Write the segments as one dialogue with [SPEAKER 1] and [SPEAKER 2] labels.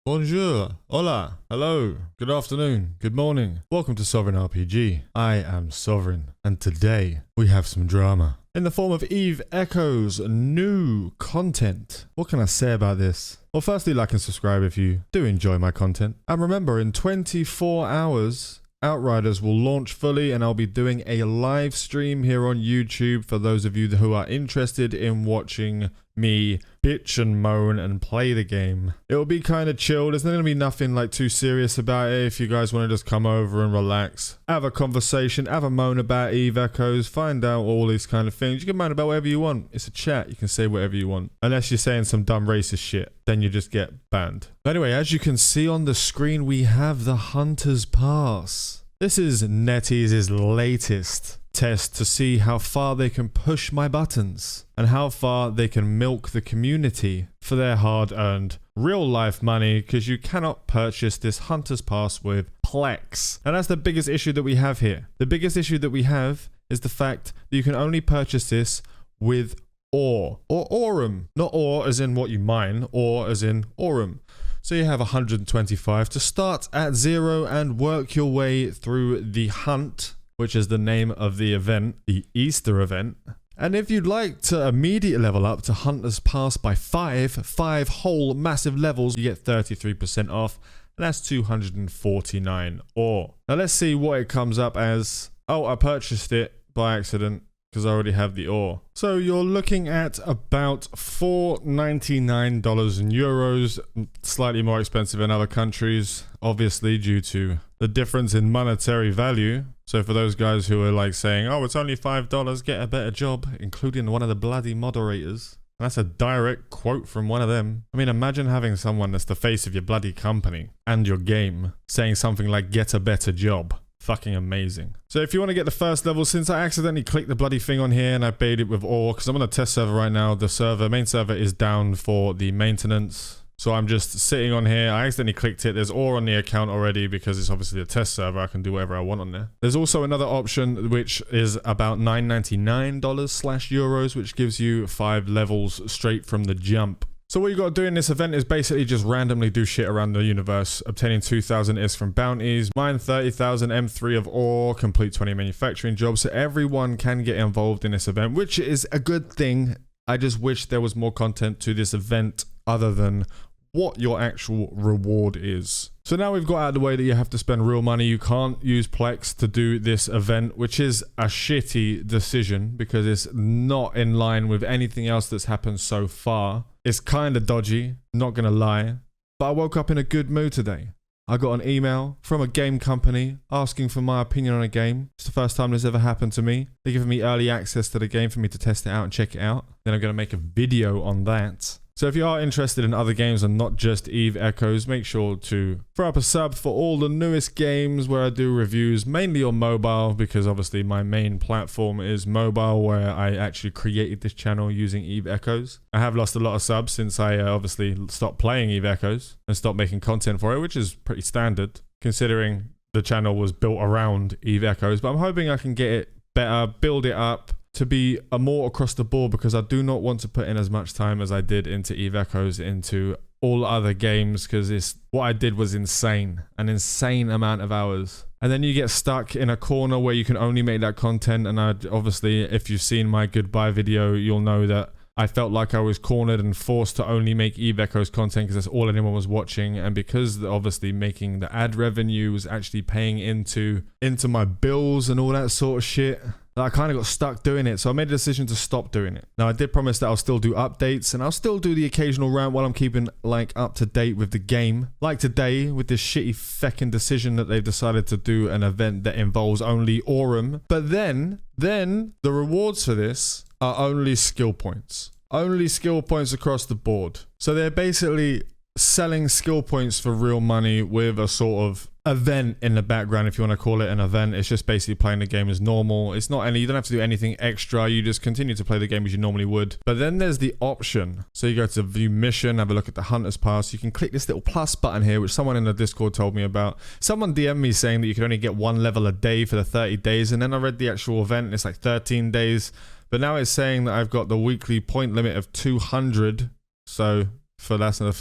[SPEAKER 1] Bonjour, hola, hello, good afternoon, good morning. Welcome to Sovereign RPG. I am Sovereign, and today we have some drama in the form of Eve Echoes new content. What can I say about this? Well, firstly, like and subscribe if you do enjoy my content. And remember, in 24 hours, Outriders will launch fully, and I'll be doing a live stream here on YouTube for those of you who are interested in watching me bitch and moan and play the game. It will be kind of chill. There's not going to be nothing like too serious about it. If you guys want to just come over and relax, have a conversation, have a moan about Eve Echoes, find out all these kind of things. You can moan about whatever you want. It's a chat. You can say whatever you want. Unless you're saying some dumb racist shit, then you just get banned. Anyway, as you can see on the screen, we have the Hunter's Pass. This is NetEase's latest test to see how far they can push my buttons and how far they can milk the community for their hard-earned real-life money, because you cannot purchase this Hunter's Pass with Plex. And that's the biggest issue that we have here. The biggest issue that we have is the fact that you can only purchase this with ore or aurum. Not ore as in what you mine, ore as in aurum. So you have 125 to start at 0 and work your way through the hunt, which is the name of the event, the Easter event. And if you'd like to immediate level up to Hunter's Pass by 5 whole massive levels, you get 33% off, and that's 249 ore. Now let's see what it comes up as. Oh, I purchased it by accident because I already have the ore. So you're looking at about $4.99 in euros, slightly more expensive in other countries, obviously due to the difference in monetary value. So for those guys who are like saying, oh, it's only $5, get a better job, including one of the bloody moderators. And that's a direct quote from one of them. I mean, imagine having someone that's the face of your bloody company and your game saying something like, get a better job. Fucking amazing. So if you want to get the first level, since I accidentally clicked the bloody thing on here and I baited it with ore, because I'm on a test server right now, the main server is down for the maintenance. So I'm just sitting on here. I accidentally clicked it. There's ore on the account already because it's obviously a test server. I can do whatever I want on there. There's also another option which is about $9.99/euros, which gives you 5 levels straight from the jump. So what you got to do in this event is basically just randomly do shit around the universe, obtaining 2,000 IS from bounties, mine 30,000 M3 of ore, complete 20 manufacturing jobs. So everyone can get involved in this event, which is a good thing. I just wish there was more content to this event other than what your actual reward is. So now we've got out of the way that you have to spend real money. You can't use Plex to do this event, which is a shitty decision because it's not in line with anything else that's happened so far. It's kind of dodgy, not gonna lie, but I woke up in a good mood today. I got an email from a game company asking for my opinion on a game. It's the first time this ever happened to me. They're giving me early access to the game for me to test it out and check it out. Then I'm gonna make a video on that. So if you are interested in other games and not just Eve Echoes, make sure to throw up a sub for all the newest games where I do reviews, mainly on mobile, because obviously my main platform is mobile, where I actually created this channel using Eve Echoes. I have lost a lot of subs since I obviously stopped playing Eve Echoes and stopped making content for it, which is pretty standard considering the channel was built around Eve Echoes. But I'm hoping I can get it better, build it up to be a more across the board, because I do not want to put in as much time as I did into Eve Echoes into all other games, because what I did was insane, an insane amount of hours. And then you get stuck in a corner where you can only make that content. And obviously, if you've seen my goodbye video, you'll know that I felt like I was cornered and forced to only make Eve Echoes content because that's all anyone was watching. And because obviously making the ad revenue was actually paying into my bills and all that sort of shit, I kind of got stuck doing it. So I made a decision to stop doing it. Now I did promise that I'll still do updates and I'll still do the occasional rant while I'm keeping like up to date with the game. Like today with this shitty feckin' decision that they've decided to do an event that involves only aurum. But then the rewards for this are only skill points. Only skill points across the board. So they're basically selling skill points for real money with a sort of event in the background, if you want to call it an event. It's just basically playing the game as normal. It's not any, you don't have to do anything extra. You just continue to play the game as you normally would. But then there's the option. So you go to view mission, have a look at the Hunter's Pass. You can click this little plus button here, which someone in the Discord told me about. Someone DM'd me saying that you could only get 1 level a day for the 30 days. And then I read the actual event and it's like 13 days. But now it's saying that I've got the weekly point limit of 200. So for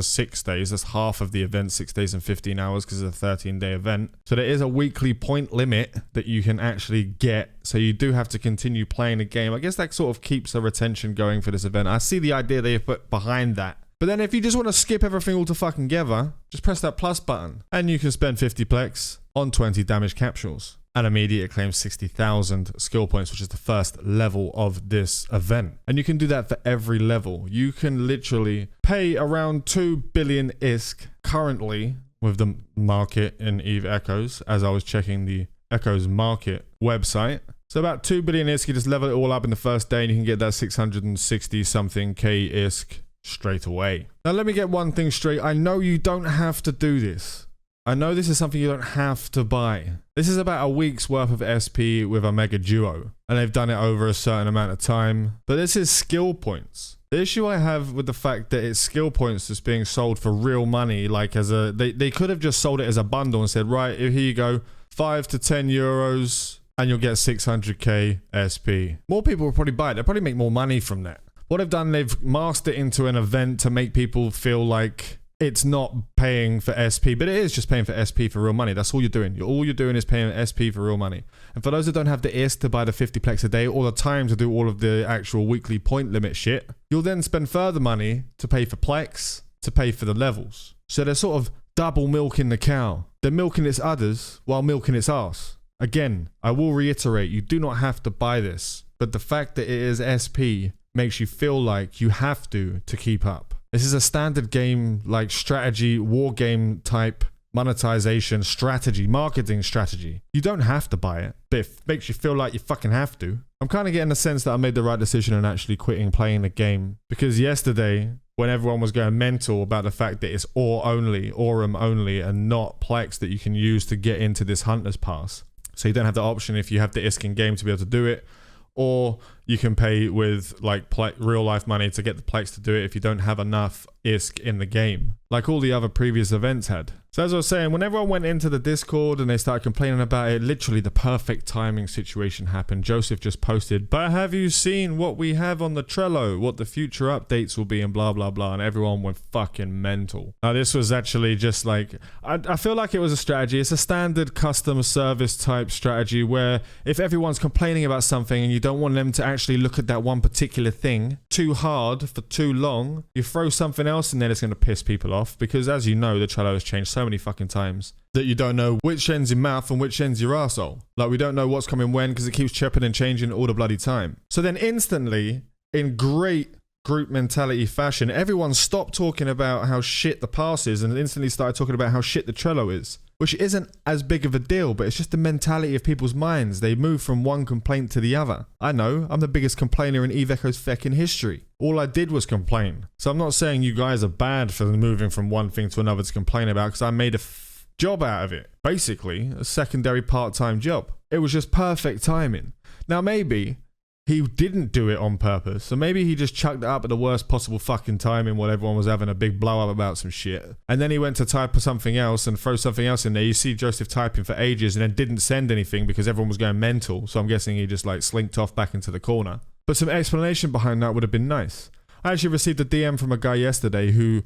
[SPEAKER 1] 6 days. That's half of the event, 6 days and 15 hours, because it's a 13-day event. So there is a weekly point limit that you can actually get. So you do have to continue playing the game. I guess that sort of keeps the retention going for this event. I see the idea they've put behind that. But then if you just want to skip everything all to fucking together, just press that plus button and you can spend 50 plex on 20 damage capsules and immediately claim 60,000 skill points, which is the first level of this event. And you can do that for every level. You can literally pay around 2 billion ISK currently with the market in EVE Echoes, as I was checking the Echoes market website. So about 2 billion ISK, you just level it all up in the first day and you can get that 660 something K ISK straight away. Now let me get one thing straight. I know you don't have to do this. I know this is something you don't have to buy. This is about a week's worth of SP with a Mega Duo, and they've done it over a certain amount of time. But this is skill points. The issue I have with the fact that it's skill points that's being sold for real money, like as a, they could have just sold it as a bundle and said, right, here you go, 5 to 10 euros, and you'll get 600k SP. More people will probably buy it. They'll probably make more money from that. What they've done, they've masked it into an event to make people feel like it's not paying for SP, but it is just paying for SP for real money. That's all you're doing. All you're doing is paying SP for real money. And for those that don't have the ISK to buy the 50 plex a day or the time to do all of the actual weekly point limit shit, you'll then spend further money to pay for plex, to pay for the levels. So they're sort of double milking the cow. They're milking its udders while milking its ass. Again, I will reiterate, you do not have to buy this, but the fact that it is SP makes you feel like you have to keep up. This is a standard game, like strategy, war game type monetization strategy, marketing strategy. You don't have to buy it, but it makes you feel like you fucking have to. I'm kind of getting the sense that I made the right decision in actually quitting playing the game, because yesterday, when everyone was going mental about the fact that it's Aurum only, and not Plex that you can use to get into this Hunter's Pass. So you don't have the option if you have the ISK in game to be able to do it, or you can pay with like real life money to get the Plex to do it if you don't have enough ISK in the game, like all the other previous events had. So as I was saying, when everyone went into the Discord and they started complaining about it, literally the perfect timing situation happened. Joseph just posted, but have you seen what we have on the Trello, what the future updates will be, and blah blah blah, and everyone went fucking mental. Now this was actually just like, I feel like it was a strategy. It's a standard customer service type strategy where if everyone's complaining about something and you don't want them to actually look at that one particular thing too hard for too long, you throw something else in there that's going to piss people off, because as you know, the Trello has changed so many fucking times that you don't know which end's your mouth and which end's your arsehole. Like we don't know what's coming when, because it keeps chirping and changing all the bloody time. So then instantly, in great group mentality fashion, everyone stopped talking about how shit the pass is and instantly started talking about how shit the Trello is, which isn't as big of a deal, but it's just the mentality of people's minds. They move from one complaint to the other. I know, I'm the biggest complainer in EVE Echoes feckin' history. All I did was complain. So I'm not saying you guys are bad for moving from one thing to another to complain about, because I made a job out of it. Basically, a secondary part-time job. It was just perfect timing. Now maybe he didn't do it on purpose, so maybe he just chucked it up at the worst possible fucking timing while everyone was having a big blow up about some shit. And then he went to type something else and throw something else in there. You see Joseph typing for ages and then didn't send anything because everyone was going mental. So I'm guessing he just like slinked off back into the corner. But some explanation behind that would have been nice. I actually received a DM from a guy yesterday who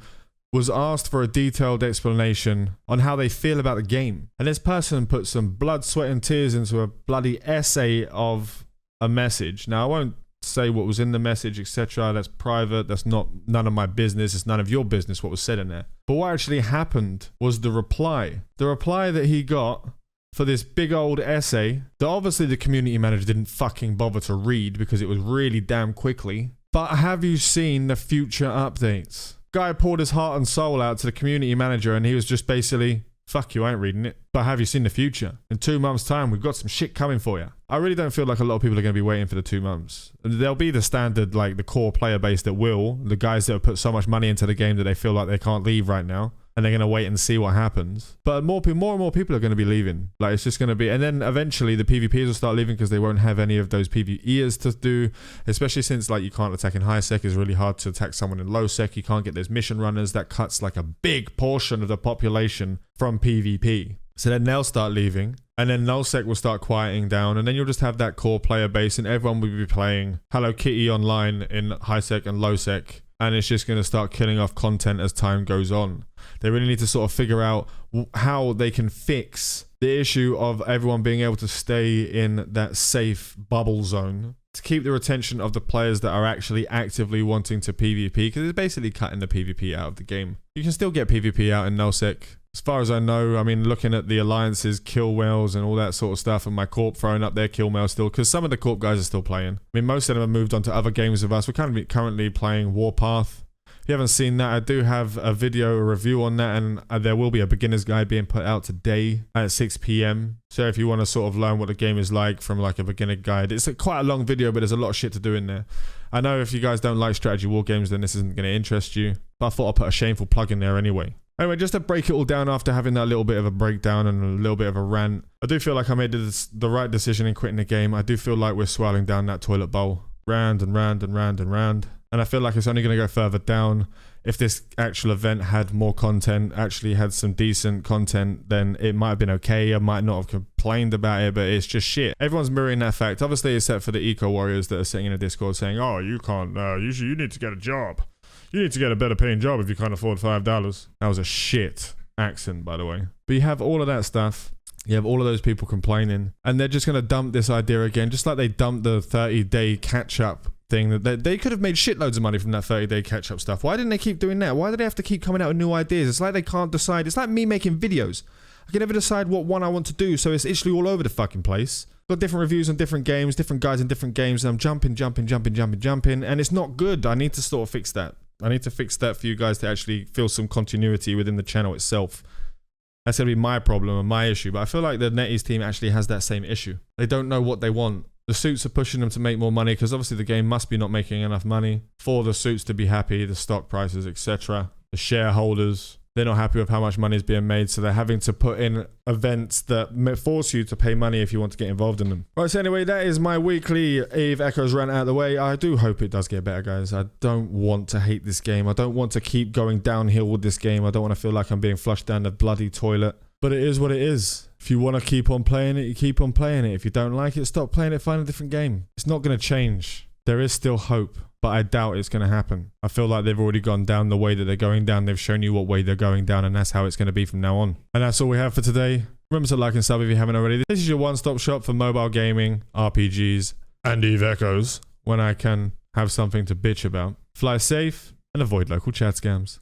[SPEAKER 1] was asked for a detailed explanation on how they feel about the game. And this person put some blood, sweat and tears into a bloody essay of a message. Now I won't say what was in the message, etc. That's private. That's none of my business. It's none of your business what was said in there. But what actually happened was the reply. The reply that he got for this big old essay that obviously the community manager didn't fucking bother to read because it was really damn quickly. But have you seen the future updates? Guy poured his heart and soul out to the community manager and he was just basically, fuck you, I ain't reading it. But have you seen the future? In 2 months' time, we've got some shit coming for you. I really don't feel like a lot of people are going to be waiting for the 2 months. There'll be the standard, like the core player base that will. The guys that have put so much money into the game that they feel like they can't leave right now. And they're going to wait and see what happens. But more and more people are going to be leaving. Like, it's just going to be... And then eventually the PvPers will start leaving because they won't have any of those PvEers to do. Especially since, like, you can't attack in high sec. It's really hard to attack someone in low sec. You can't get those mission runners. That cuts, like, a big portion of the population from PvP. So then they'll start leaving. And then nullsec will start quieting down. And then you'll just have that core player base. And everyone will be playing Hello Kitty online in high sec and low sec. and it's just going to start killing off content as time goes on. They really need to sort of figure out how they can fix the issue of everyone being able to stay in that safe bubble zone to keep the retention of the players that are actually actively wanting to PvP, because it's basically cutting the PvP out of the game. You can still get PvP out in nullsec. As far as I know, I mean, looking at the alliances, kill whales and all that sort of stuff, and my corp throwing up their kill mail still, because some of the corp guys are still playing. I mean, most of them have moved on to other games with us. We're currently playing Warpath. If you haven't seen that, I do have a review on that, and there will be a beginner's guide being put out today at 6 PM. So if you want to sort of learn what the game is like from like a beginner guide, it's quite a long video, but there's a lot of shit to do in there. I know if you guys don't like strategy war games, then this isn't going to interest you, but I thought I'd put a shameful plug in there anyway. Anyway, just to break it all down after having that little bit of a breakdown and a little bit of a rant, I do feel like I made the right decision in quitting the game. I do feel like we're swirling down that toilet bowl round and round and round and round. And I feel like it's only going to go further down. If this actual event had more content, actually had some decent content, then it might have been okay. I might not have complained about it, but it's just shit. Everyone's mirroring that fact, obviously, except for the eco warriors that are sitting in a Discord saying, oh, you can't, you need to get a job. You need to get a better paying job if you can't afford $5. That was a shit accent, by the way. But you have all of that stuff. You have all of those people complaining, and they're just going to dump this idea again, just like they dumped the 30-day catch-up thing. That they could have made shitloads of money from that 30-day catch-up stuff. Why didn't they keep doing that? Why do they have to keep coming out with new ideas? It's like they can't decide. It's like me making videos. I can never decide what one I want to do, so it's literally all over the fucking place. Got different reviews on different games, different guys in different games, and I'm jumping, and it's not good. I need to sort of fix that. I need to fix that for you guys to actually feel some continuity within the channel itself. That's going to be my problem and my issue, but I feel like the NetEase team actually has that same issue. They don't know what they want. The suits are pushing them to make more money, because obviously the game must be not making enough money for the suits to be happy, the stock prices, etc. The shareholders, they're not happy with how much money is being made, so they're having to put in events that force you to pay money if you want to get involved in them. Right, so anyway, that is my weekly Eve Echoes rant out of the way. I do hope it does get better, guys. I don't want to hate this game. I don't want to keep going downhill with this game. I don't want to feel like I'm being flushed down the bloody toilet. But it is what it is. If you want to keep on playing it, you keep on playing it. If you don't like it, stop playing it, find a different game. It's not going to change. There is still hope, but I doubt it's going to happen. I feel like they've already gone down the way that they're going down. They've shown you what way they're going down, and that's how it's going to be from now on. And that's all we have for today. Remember to like and sub if you haven't already. This is your one-stop shop for mobile gaming, RPGs, and Eve Echoes, when I can have something to bitch about. Fly safe and avoid local chat scams.